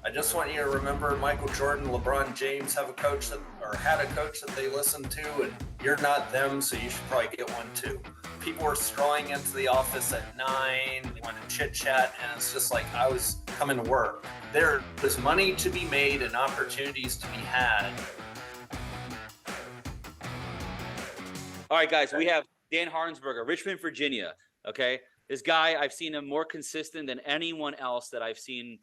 I just want you to remember Michael Jordan, LeBron James have a coach that, or had a coach that they listen to, and you're not them, so you should probably get one too. People were strolling into the office at 9, they wanted to chit chat, and it's just like I was coming to work. There was money to be made and opportunities to be had. All right, guys, we have Dan Harnsberger, Richmond, Virginia. Okay. This guy, I've seen him more consistent than anyone else that I've seen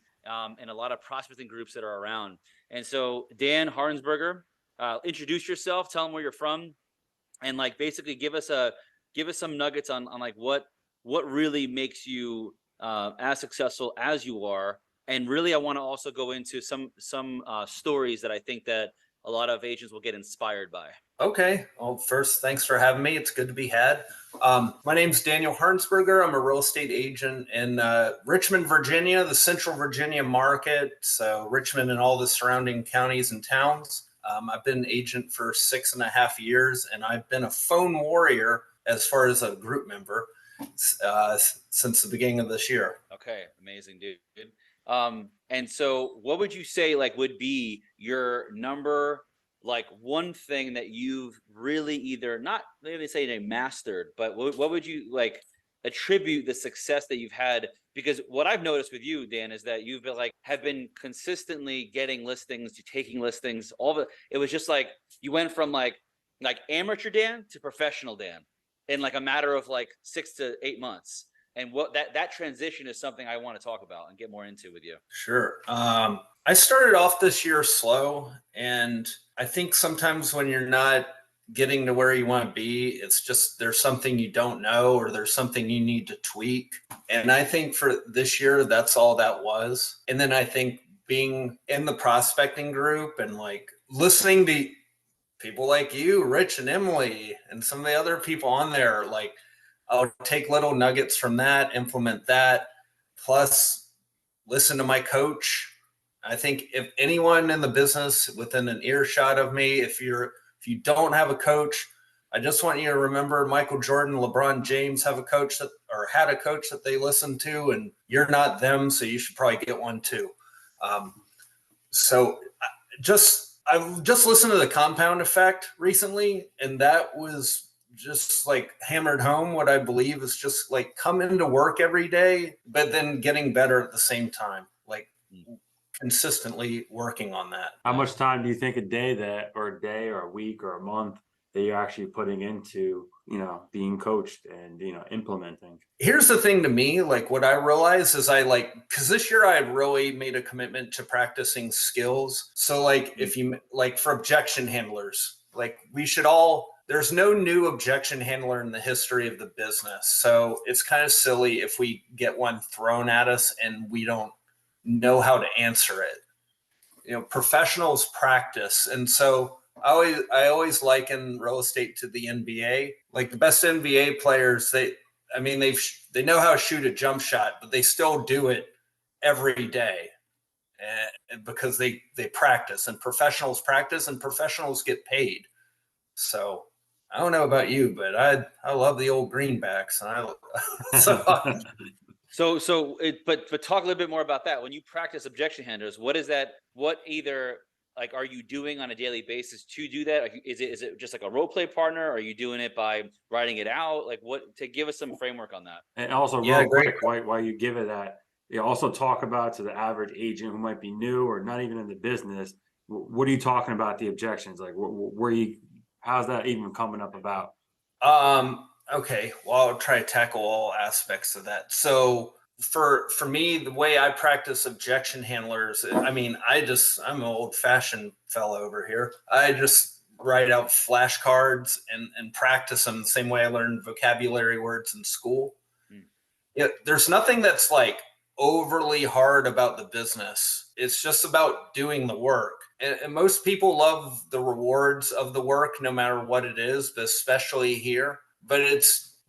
in a lot of prospecting groups that are around. And so, Dan Harnsberger, introduce yourself, tell them where you're from, and like basically give us some nuggets on like what really makes you as successful as you are. And really, I want to also go into some stories that I think that a lot of agents will get inspired by. Okay. Well, first, thanks for having me. It's good to be had. My name's Daniel Harnsberger. I'm a real estate agent in Richmond, Virginia, the Central Virginia market. So Richmond and all the surrounding counties and towns. I've been an agent for 6.5 years, and I've been a phone warrior as far as a group member since the beginning of this year. Okay. Amazing, dude. And so what would you say like would be your number, like one thing that you've really either not maybe say they mastered, but what would you like attribute the success that you've had? Because what I've noticed with you, Dan, is that you've been like have been consistently getting listings, you taking listings, it was just like you went from like amateur Dan to professional Dan in like a matter of like 6 to 8 months. And what that transition is something I want to talk about and get more into with you. Sure. I started off this year slow, and I think sometimes when you're not getting to where you want to be, it's just there's something you don't know or there's something you need to tweak. And I think for this year, that's all that was. And then I think being in the prospecting group and like listening to people like you, Rich and Emily, and some of the other people on there, like I'll take little nuggets from that, implement that, plus listen to my coach. I think if anyone in the business within an earshot of me, if you don't have a coach, I just want you to remember Michael Jordan, LeBron James have a coach that or had a coach that they listen to, and you're not them, so you should probably get one too. So I've just listened to the compound effect recently, and that was just like hammered home what I believe is just like come into work every day, but then getting better at the same time, like consistently working on that. How much time do you think a day or a week or a month that you're actually putting into, being coached and, implementing? Here's the thing to me, like what I realize is because this year I really made a commitment to practicing skills. So like if you like for objection handlers, like there's no new objection handler in the history of the business. So it's kind of silly if we get one thrown at us and we don't know how to answer it. Professionals practice. And so I always liken real estate to the NBA. Like the best NBA players, they know how to shoot a jump shot, but they still do it every day because they practice, and professionals practice and professionals get paid. So I don't know about you, but I love the old greenbacks, and but talk a little bit more about that. When you practice objection handlers, what is that? What either like are you doing on a daily basis to do that? Is it just like a role play partner? Are you doing it by writing it out? Like what to give us some framework on that? And also, real quick, while you give it that, you also talk about to the average agent who might be new or not even in the business. What are you talking about? The objections, like how's that even coming up about? Okay, well, I'll try to tackle all aspects of that. So for me, the way I practice objection handlers, I'm an old fashioned fellow over here. I just write out flashcards and practice them the same way I learned vocabulary words in school. There's nothing that's like overly hard about the business. It's just about doing the work. And most people love the rewards of the work, no matter what it is, but especially here. But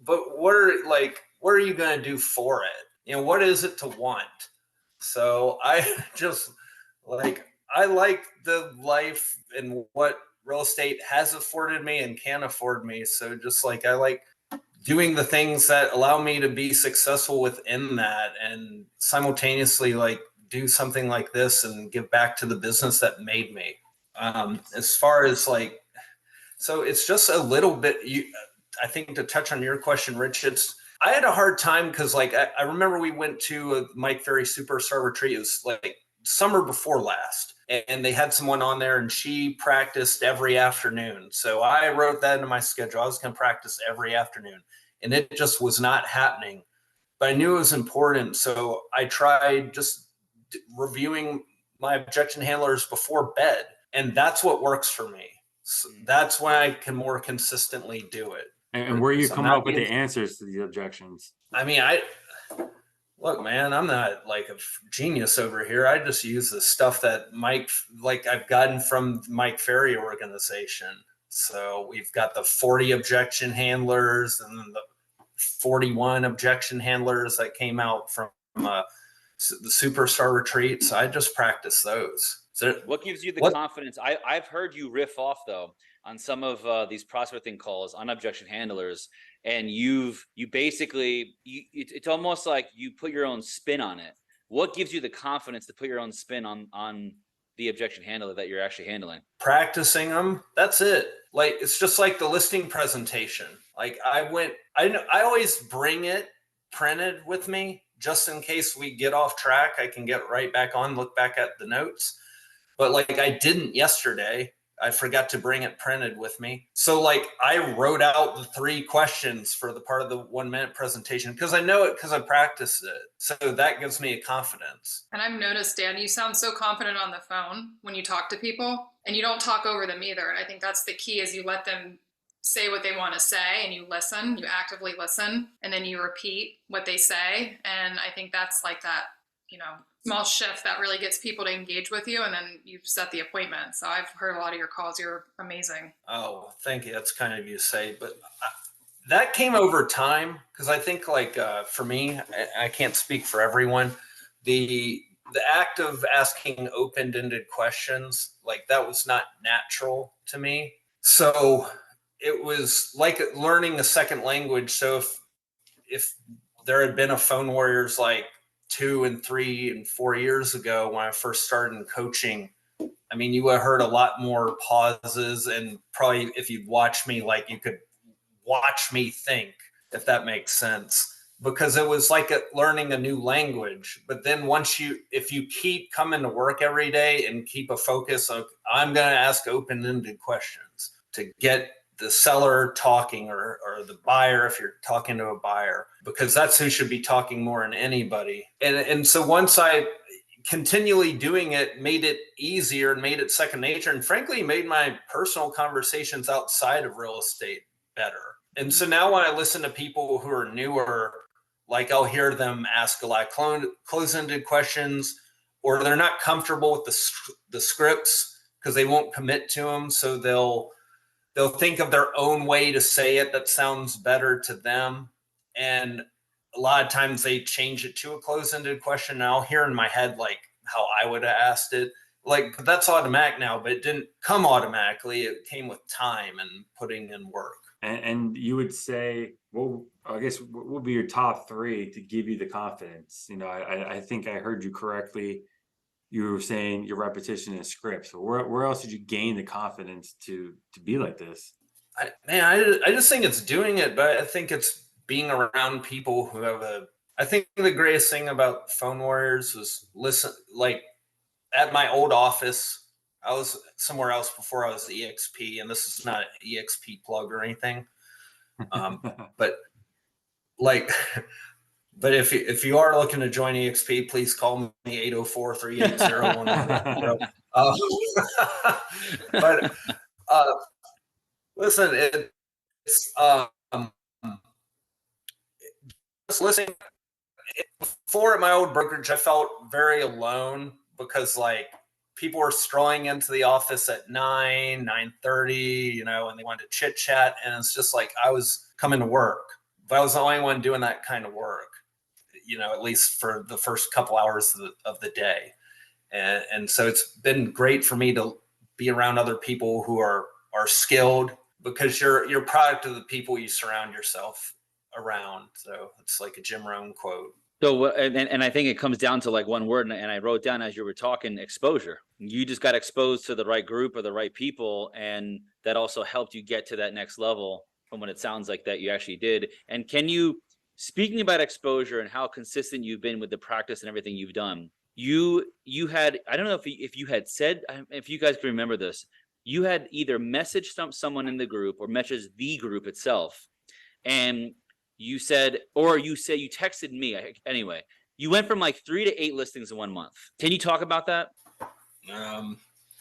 what are you going to do for it? What is it to want? So I like the life and what real estate has afforded me and can afford me. So just like I like doing the things that allow me to be successful within that, and simultaneously like do something like this and give back to the business that made me. As far as like, so it's just a little bit, I think to touch on your question, Rich, I had a hard time because like, I remember we went to a Mike Ferry Superstar retreat. It was like summer before last, and they had someone on there and she practiced every afternoon. So I wrote that into my schedule. I was going to practice every afternoon, and it just was not happening. But I knew it was important. So I tried just reviewing my objection handlers before bed. And that's what works for me. So that's when I can more consistently do it. And where are you So coming up with the answers to these objections? I mean, look, man, I'm not like a genius over here. I just use the stuff that I've gotten from Mike Ferry organization. So we've got the 40 objection handlers and the 41 objection handlers that came out from the Superstar retreat. So I just practice those. So what gives you the confidence? I've heard you riff off though on some of these prospecting calls on objection handlers, and you basically it's almost like you put your own spin on it. What gives you the confidence to put your own spin on the objection handler that you're actually handling? Practicing them. That's it. Like, it's just like the listing presentation. Like I always bring it printed with me just in case we get off track. I can get right back on, look back at the notes. But like I didn't yesterday. I forgot to bring it printed with me. So like I wrote out the 3 questions for the part of the 1-minute presentation because I know it because I practiced it. So that gives me a confidence. And I've noticed, Dan, you sound so confident on the phone when you talk to people, and you don't talk over them either. And I think that's the key, is you let them say what they want to say and you listen, you actively listen, and then you repeat what they say. And I think that's like that, small shift that really gets people to engage with you, and then you set the appointment. So I've heard a lot of your calls. You're amazing. Oh, thank you. That's kind of you to say, but that came over time because I think like for me, I can't speak for everyone. The act of asking open-ended questions, like that was not natural to me. So it was like learning a second language. So if there had been a Phone Warriors like 2 and 3 and 4 years ago when I first started in coaching, I mean, you would have heard a lot more pauses, and probably if you'd watch me, like you could watch me think, if that makes sense, because it was like learning a new language. But then if you keep coming to work every day and keep a focus of, I'm going to ask open-ended questions to get the seller talking, or the buyer, if you're talking to a buyer, because that's who should be talking more than anybody. And so once I continually doing it, made it easier and made it second nature, and frankly made my personal conversations outside of real estate better. And so now when I listen to people who are newer, like I'll hear them ask a lot of close-ended questions, or they're not comfortable with the scripts because they won't commit to them. So they'll think of their own way to say it that sounds better to them. And a lot of times they change it to a close-ended question. And I'll hear in my head like how I would have asked it. Like, that's automatic now, but it didn't come automatically. It came with time and putting in work. And you would say, well, I guess what would be your top 3 to give you the confidence? I think I heard you correctly. You were saying your repetition and scripts. So where else did you gain the confidence to be like this? I just think it's doing it, but I think it's being around people who have I think the greatest thing about Phone Warriors was like at my old office, I was somewhere else before I was the EXP, and this is not an EXP plug or anything. But like, but if you are looking to join EXP, please call me 804-380-110. But listen, it's just listening. Before at my old brokerage, I felt very alone because like people were strolling into the office at 9:30, and they wanted to chit chat, and it's just like I was coming to work, but I was the only one doing that kind of work, at least for the first couple hours of the day. And so it's been great for me to be around other people who are skilled, because you're a product of the people you surround yourself around. So it's like a Jim Rohn quote. So, and I think it comes down to like one word, and I wrote down as you were talking, exposure. You just got exposed to the right group or the right people, and that also helped you get to that next level from what it sounds like that you actually did. And can you, speaking about exposure and how consistent you've been with the practice and everything you've done, you had, I don't know if you had said, if you guys can remember this, you had either messaged someone in the group or messaged the group itself, and you said, or you texted me. Anyway, you went from like 3 to 8 listings in 1 month. Can you talk about that? I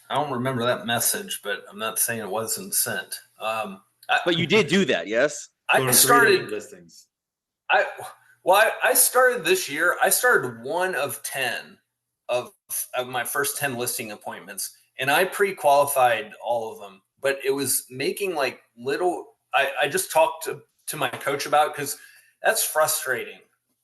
don't remember that message, but I'm not saying it wasn't sent. But you did do that, yes? I started listings. I started this year. I started 1 of 10 of my first 10 listing appointments, and I pre-qualified all of them. But it was making like little. I just talked to my coach about, because that's frustrating.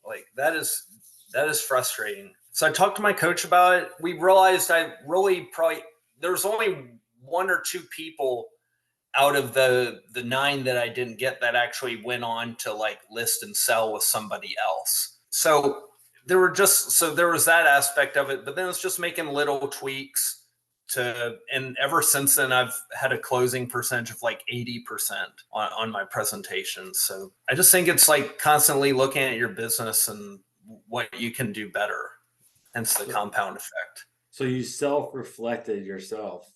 Like that is frustrating. So I talked to my coach about it. We realized there was only 1 or 2 people out of the 9 that I didn't get that actually went on to like list and sell with somebody else. So there was that aspect of it, but then it was just making little tweaks and ever since then I've had a closing percentage of like 80% on my presentations. So I just think it's like constantly looking at your business and what you can do better, hence the compound effect. So you self-reflected yourself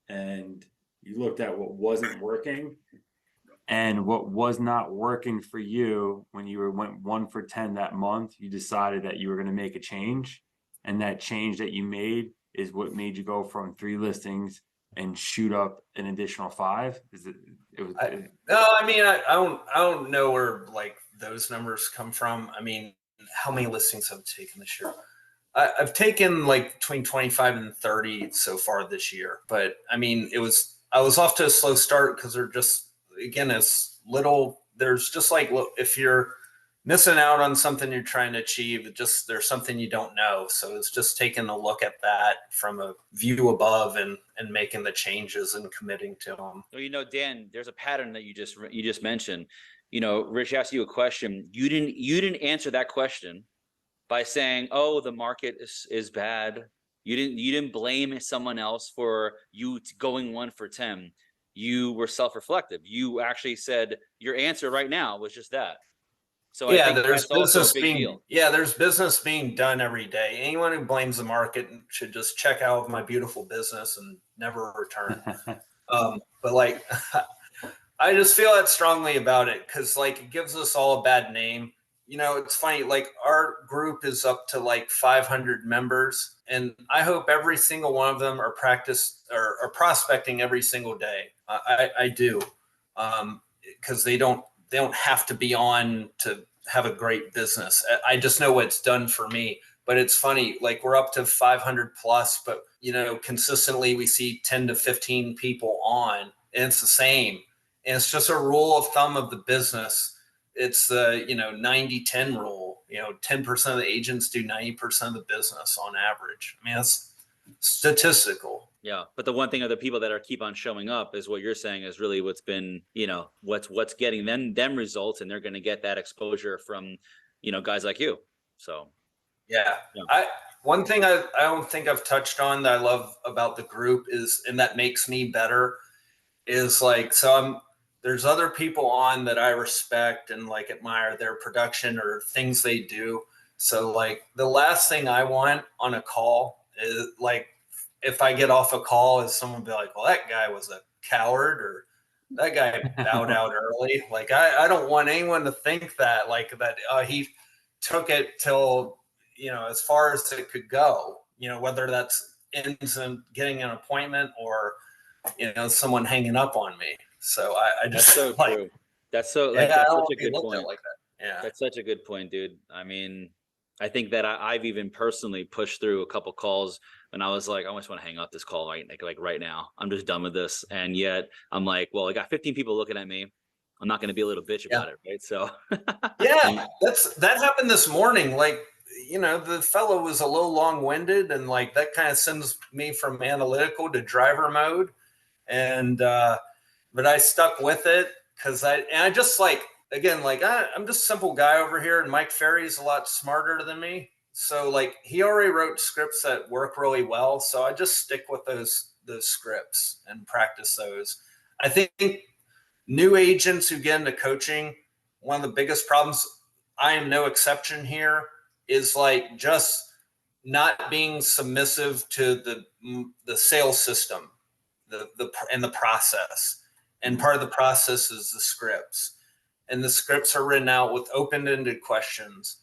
and you looked at what wasn't working and what was not working for you. When you went 1 for 10 that month, you decided that you were going to make a change, and that change that you made is what made you go from 3 listings and shoot up an additional 5. I don't know where like those numbers come from. I mean, how many listings have I taken this year? I've taken like between 25 and 30 so far this year, but I mean, I was off to a slow start because it's little. There's just like, if you're missing out on something you're trying to achieve, there's something you don't know. So it's just taking a look at that from a view above and making the changes and committing to them. Well, Dan, there's a pattern that you just mentioned. Rich asked you a question. You didn't answer that question by saying, "Oh, the market is bad." You didn't blame someone else for you going 1 for 10. You were self-reflective. You actually said your answer right now was just that. So I think that's also a big deal. Yeah, there's business being done every day. Anyone who blames the market should just check out my beautiful business and never return. But like, I just feel that strongly about it because like it gives us all a bad name. It's funny, like our group is up to like 500 members, and I hope every single one of them are prospecting every single day. I do, because they don't have to be on to have a great business. I just know what it's done for me. But it's funny, like we're up to 500 plus, but consistently we see 10 to 15 people on, and it's the same. And it's just a rule of thumb of the business. It's the 90-10 rule. 10% of the agents do 90% of the business on average. I mean, that's statistical. Yeah, but the one thing of the people that keep on showing up is what you're saying is really what's been, what's getting them results, and they're going to get that exposure from, guys like you. So, yeah. One thing I don't think I've touched on that I love about the group is, and that makes me better, is like, there's other people on that I respect and like admire their production or things they do. So like the last thing I want on a call is like, if I get off a call, is someone be like, well, that guy was a coward, or that guy bowed out early. Like, I don't want anyone to think that, like that he took it till, as far as it could go, whether that's ends in getting an appointment or, someone hanging up on me. So I just, that's so like, true. That's so yeah, that's I don't such a good looked point. at like that. Yeah. That's such a good point, dude. I mean, I think that I've even personally pushed through a couple calls and I was like, I just want to hang up this call right now. I'm just done with this. And yet I'm like, well, I got 15 people looking at me. I'm not going to be a little bitch about it, right? So yeah, that happened this morning. Like, the fellow was a little long-winded, and like that kind of sends me from analytical to driver mode. And but I stuck with it because I just like, again, like I'm just a simple guy over here, and Mike Ferry's a lot smarter than me. So like he already wrote scripts that work really well. So I just stick with those scripts and practice those. I think new agents who get into coaching, one of the biggest problems, I am no exception here, is like just not being submissive to the sales system, and the process. And part of the process is the scripts. And the scripts are written out with open-ended questions.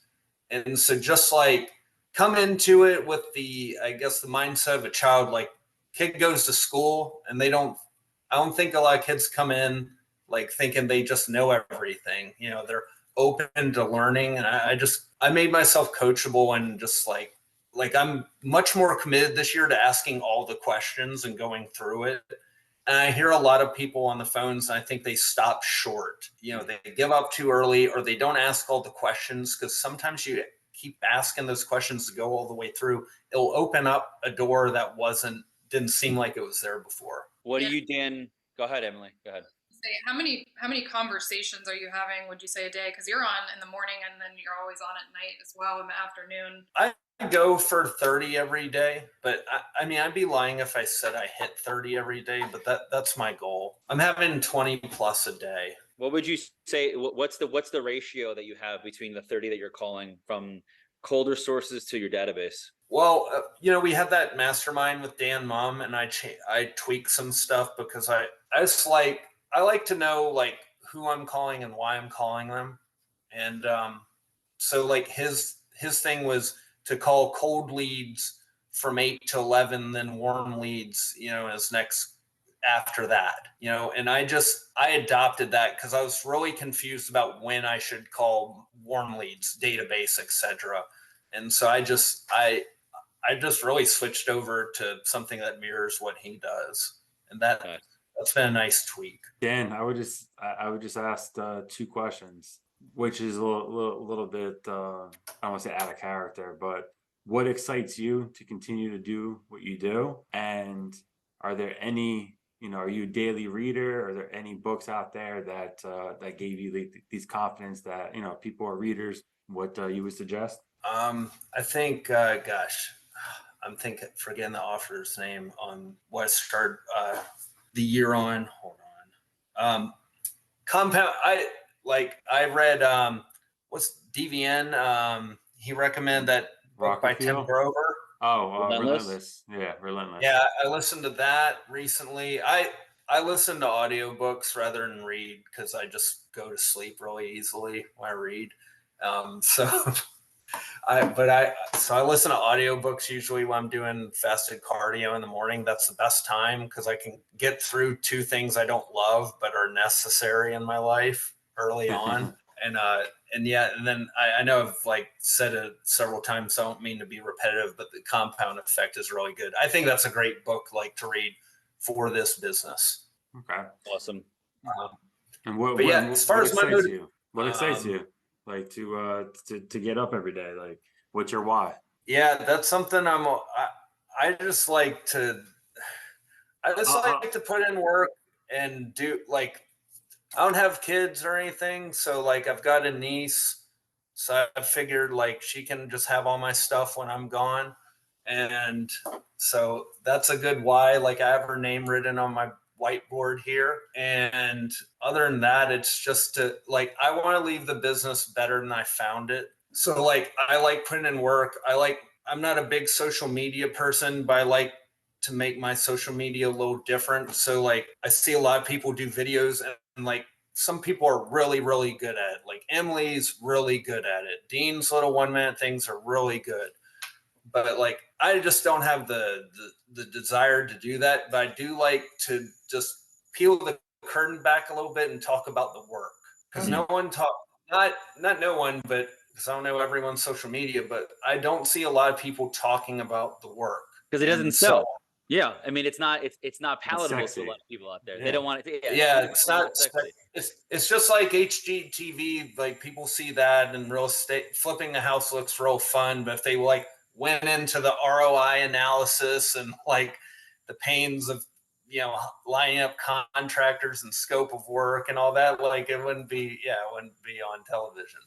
And so just like come into it with I guess the mindset of a child, like kid goes to school and I don't think a lot of kids come in like thinking they just know everything. You know, they're open to learning. And I made myself coachable, and just like I'm much more committed this year to asking all the questions and going through it. And I hear a lot of people on the phones, and I think they stop short. You know, they give up too early, or they don't ask all the questions, because sometimes you keep asking those questions to go all the way through. It'll open up a door that didn't seem like it was there before. What do you, Dan? Go ahead, Emily. Go ahead. Say, how many conversations are you having, would you say, a day? Because you're on in the morning and then you're always on at night as well in the afternoon. I go for 30 every day, but I mean, I'd be lying if I said I hit 30 every day, but that's my goal. I'm having 20 plus a day. What would you say? What's the ratio that you have between the 30 that you're calling from colder sources to your database? Well, you know, we had that mastermind with Dan Mum, and I tweak some stuff because I like to know like who I'm calling and why I'm calling them. And so like his thing was to call cold leads from 8 to 11, then warm leads, you know, as next after that, you know. And I adopted that because I was really confused about when I should call warm leads, database, etc. And so I just really switched over to something that mirrors what he does. And that's been a nice tweak. Dan, I would just ask 2 questions, which is a little bit I don't want to say out of character, but what excites you to continue to do what you do? And are there any, you know, are you a daily reader? Are there any books out there that gave you these confidence that, you know, people are readers? What you would suggest? I think, I'm forgetting the author's name on what I started the year on. Hold on. Compound. I read what's DVN. He recommended that book by Tim Grover. Oh, Relentless. Yeah, Relentless. Yeah, I listened to that recently. I listen to audiobooks rather than read because I just go to sleep really easily when I read. So I listen to audiobooks usually when I'm doing fasted cardio in the morning. That's the best time because I can get through 2 things I don't love but are necessary in my life early on. And then I know I've like said it several times, so I don't mean to be repetitive, but the compound effect is really good. I think that's a great book like to read for this business. Okay. Awesome. And what excites you? Like to get up every day, like what's your why? Yeah, that's something I just like to put in work and do. Like I don't have kids or anything, so like I've got a niece, so I figured like she can just have all my stuff when I'm gone. And so that's a good why. Like I have her name written on my whiteboard here. And other than that, it's just to like, I want to leave the business better than I found it. So like, I like putting in work. I'm not a big social media person, but I like to make my social media a little different. So like, I see a lot of people do videos and like, some people are really, really good at it. Like Emily's really good at it. Dean's little 1-minute things are really good. But like, I just don't have the desire to do that. But I do like to just peel the curtain back a little bit and talk about the work. Because no one not no one, but because I don't know everyone's social media, but I don't see a lot of people talking about the work. Because it doesn't sell. Yeah, I mean, it's not palatable to a lot of people out there. Yeah. They don't want it. It's not sexy. It's just like HGTV. Like people see that and real estate flipping a house looks real fun, but if they like went into the ROI analysis and like the pains of lining up contractors and scope of work and all that. Like it wouldn't be on television.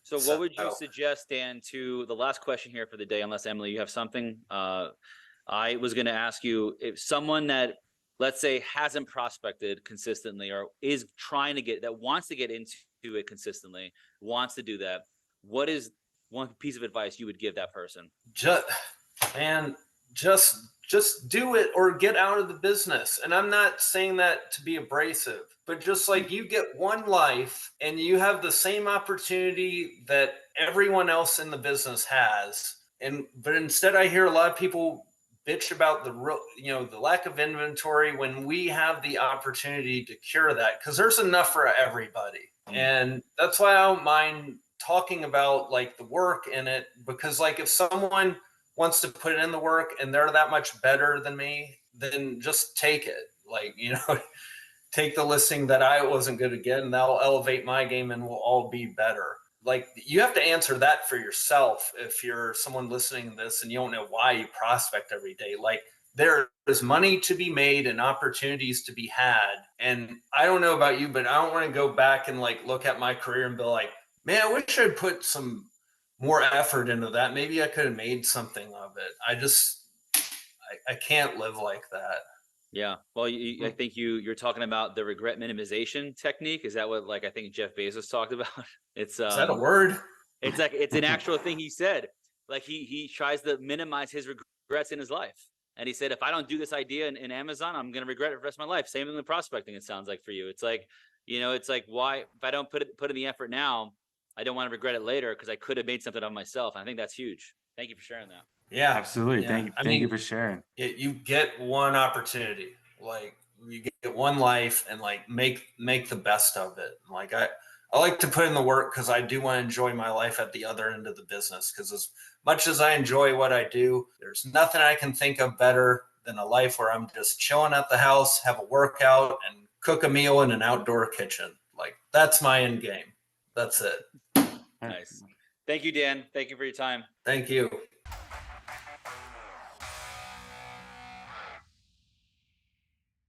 So what would you suggest, Dan, to the last question here for the day, unless Emily, you have something? I was going to ask you, if someone that, let's say, hasn't prospected consistently or is trying to wants to get into it consistently, wants to do that, what is one piece of advice you would give that person? Just do it or get out of the business. And I'm not saying that to be abrasive, but just like you get one life and you have the same opportunity that everyone else in the business has. But instead I hear a lot of people bitch about the lack of inventory when we have the opportunity to cure that, because there's enough for everybody. And that's why I don't mind talking about like the work in it, because like if someone wants to put in the work and they're that much better than me, then just take it. Like, take the listing that I wasn't good at getting, that'll elevate my game and we'll all be better. Like you have to answer that for yourself. If you're someone listening to this and you don't know why you prospect every day, like there is money to be made and opportunities to be had. And I don't know about you, but I don't want to go back and like look at my career and be like, man, I wish I'd put some more effort into that. Maybe I could have made something of it. I can't live like that. Yeah. Well, I think you're talking about the regret minimization technique. Is that what, like, I think Jeff Bezos talked about? Is that a word? It's like, it's an actual thing he said. Like he tries to minimize his regrets in his life. And he said, if I don't do this idea in Amazon, I'm going to regret it for the rest of my life. Same thing with prospecting. It sounds like for you. It's like, it's like, why, if I don't put in the effort now, I don't want to regret it later because I could have made something of myself. And I think that's huge. Thank you for sharing that. Yeah, absolutely. Yeah. Thank you for sharing. You get one opportunity, like you get one life, and like make the best of it. Like I like to put in the work because I do want to enjoy my life at the other end of the business. Because as much as I enjoy what I do, there's nothing I can think of better than a life where I'm just chilling at the house, have a workout, and cook a meal in an outdoor kitchen. Like that's my end game. That's it. Nice. Thank you, Dan. Thank you for your time. Thank you.